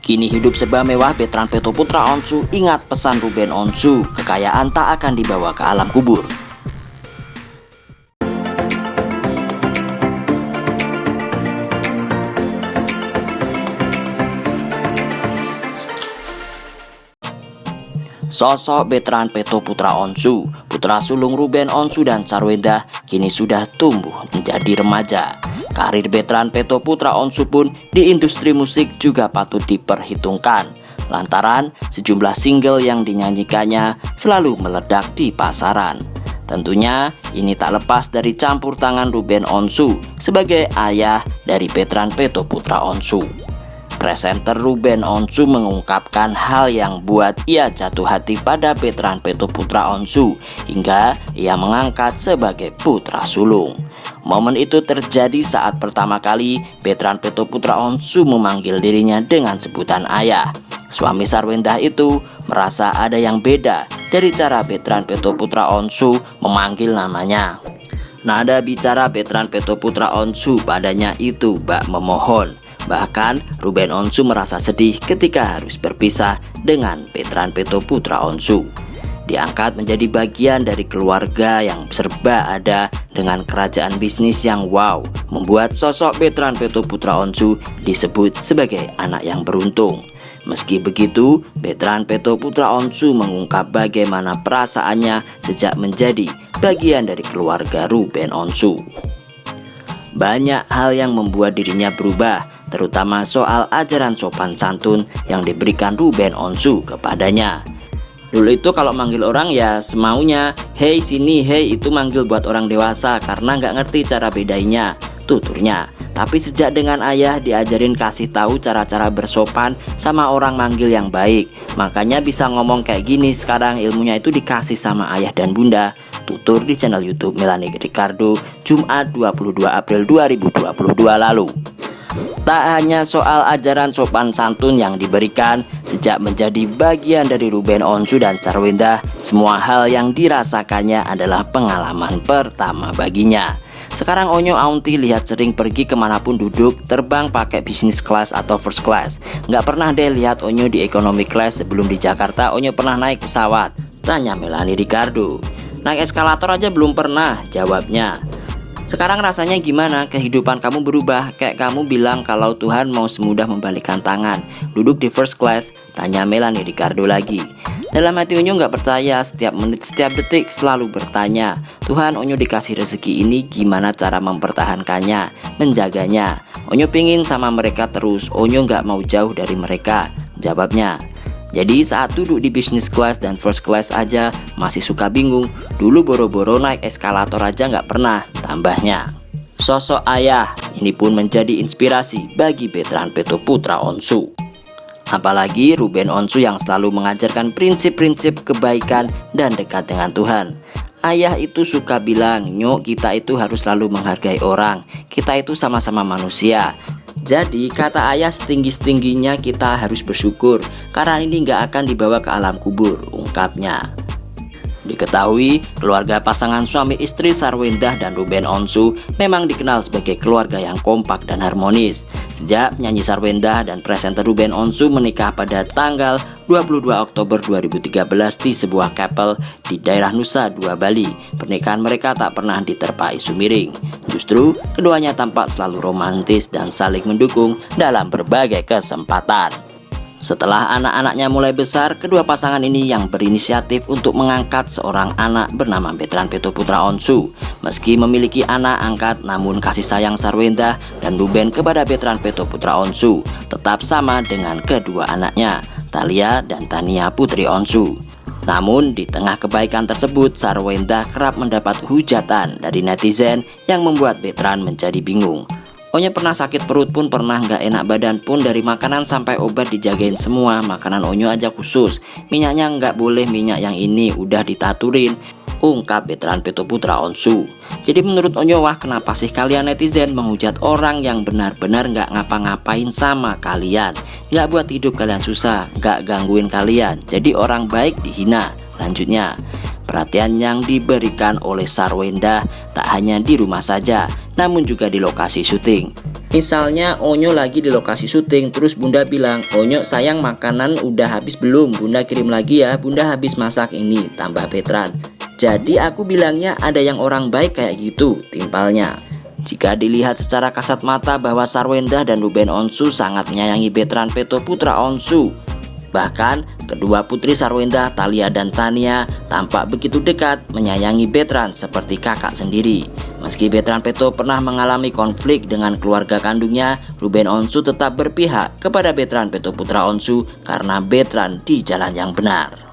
Kini hidup serba mewah, Betran Peto Putra Onsu ingat pesan Ruben Onsu, kekayaan tak akan dibawa ke alam kubur. Sosok Betran Peto Putra Onsu, putra sulung Ruben Onsu dan Sarwendah, kini sudah tumbuh menjadi remaja. Karir Betran Peto Putra Onsu pun di industri musik juga patut diperhitungkan, lantaran sejumlah single yang dinyanyikannya selalu meledak di pasaran. Tentunya ini tak lepas dari campur tangan Ruben Onsu sebagai ayah dari Betran Peto Putra Onsu. Presenter Ruben Onsu mengungkapkan hal yang buat ia jatuh hati pada Betran Peto Putra Onsu hingga ia mengangkat sebagai putra sulung. Momen itu terjadi saat pertama kali Betran Peto Putra Onsu memanggil dirinya dengan sebutan ayah. Suami Sarwendah itu merasa ada yang beda dari cara Betran Peto Putra Onsu memanggil namanya. Nada bicara Betran Peto Putra Onsu padanya itu bak memohon. Bahkan Ruben Onsu merasa sedih ketika harus berpisah dengan Betran Peto Putra Onsu. Diangkat menjadi bagian dari keluarga yang serba ada dengan kerajaan bisnis yang wow, membuat sosok Betran Peto Putra Onsu disebut sebagai anak yang beruntung. Meski begitu, Betran Peto Putra Onsu mengungkap bagaimana perasaannya sejak menjadi bagian dari keluarga Ruben Onsu. Banyak hal yang membuat dirinya berubah, terutama soal ajaran sopan santun yang diberikan Ruben Onsu kepadanya. Dulu itu kalau manggil orang ya semaunya, hey sini, hey itu manggil buat orang dewasa karena nggak ngerti cara bedainya, tuturnya. Tapi sejak dengan ayah diajarin kasih tahu cara-cara bersopan sama orang manggil yang baik, makanya bisa ngomong kayak gini sekarang. Ilmunya itu dikasih sama ayah dan bunda. Tutur di channel YouTube Melanie Ricardo, Jumat 22 April 2022 lalu. Tak hanya soal ajaran sopan santun yang diberikan sejak menjadi bagian dari Ruben Onsu dan Sarwendah, semua hal yang dirasakannya adalah pengalaman pertama baginya. Sekarang Onyo Aunty lihat sering pergi kemanapun duduk, terbang pakai business class atau first class. Nggak pernah deh lihat Onyo di economy class. Sebelum di Jakarta Onyo pernah naik pesawat, tanya Melanie Ricardo. Naik eskalator aja belum pernah, jawabnya. Sekarang rasanya gimana? Kehidupan kamu berubah. Kayak kamu bilang kalau Tuhan mau semudah membalikkan tangan. Duduk di first class, tanya Melanie Ricardo lagi. Dalam hati Onyo nggak percaya, setiap menit, setiap detik selalu bertanya, Tuhan, Onyo dikasih rezeki ini gimana cara mempertahankannya, menjaganya. Onyo pingin sama mereka terus, Onyo nggak mau jauh dari mereka, jawabnya. Jadi saat duduk di business class dan first class aja masih suka bingung. Dulu boro-boro naik eskalator aja nggak pernah, tambahnya. Sosok ayah ini pun menjadi inspirasi bagi Betran Peto Putra Onsu. Apalagi Ruben Onsu yang selalu mengajarkan prinsip-prinsip kebaikan dan dekat dengan Tuhan. Ayah itu suka bilang, nyok kita itu harus selalu menghargai orang. Kita itu sama-sama manusia. Jadi kata ayah setinggi-tingginya kita harus bersyukur karena ini nggak akan dibawa ke alam kubur, ungkapnya. Diketahui keluarga pasangan suami istri Sarwendah dan Ruben Onsu memang dikenal sebagai keluarga yang kompak dan harmonis. Sejak penyanyi Sarwendah dan presenter Ruben Onsu menikah pada tanggal 22 Oktober 2013 di sebuah kapel di daerah Nusa Dua Bali, pernikahan mereka tak pernah diterpa isu miring. Justru keduanya tampak selalu romantis dan saling mendukung dalam berbagai kesempatan. Setelah anak-anaknya mulai besar, kedua pasangan ini yang berinisiatif untuk mengangkat seorang anak bernama Betran Peto Putra Onsu. Meski memiliki anak angkat, namun kasih sayang Sarwendah dan Ruben kepada Betran Peto Putra Onsu tetap sama dengan kedua anaknya, Thalia dan Tania Putri Onsu. Namun di tengah kebaikan tersebut, Sarwendah kerap mendapat hujatan dari netizen yang membuat Betran menjadi bingung. Onyo pernah sakit perut pun, pernah nggak enak badan pun, dari makanan sampai obat dijagain semua. Makanan Onyo aja khusus, minyaknya nggak boleh minyak yang ini, udah ditaturin, ungkap Betran Peto Putra Onsu. Jadi menurut Onyo, wah kenapa sih kalian netizen menghujat orang yang benar-benar nggak ngapa-ngapain sama kalian, nggak buat hidup kalian susah, nggak gangguin kalian, jadi orang baik dihina. Lanjutnya, perhatian yang diberikan oleh Sarwendah tak hanya di rumah saja, namun juga di lokasi syuting. Misalnya Onyo lagi di lokasi syuting, terus Bunda bilang, "Onyo sayang, makanan udah habis belum? Bunda kirim lagi ya, Bunda habis masak ini," tambah Betran. "Jadi aku bilangnya ada yang orang baik kayak gitu," timpalnya. Jika dilihat secara kasat mata bahwa Sarwendah dan Ruben Onsu sangat menyayangi Betran Peto Putra Onsu. Bahkan kedua putri Sarwendah, Thalia dan Tania, tampak begitu dekat menyayangi Betran seperti kakak sendiri. Meski Betran Peto pernah mengalami konflik dengan keluarga kandungnya, Ruben Onsu tetap berpihak kepada Betran Peto Putra Onsu karena Betran di jalan yang benar.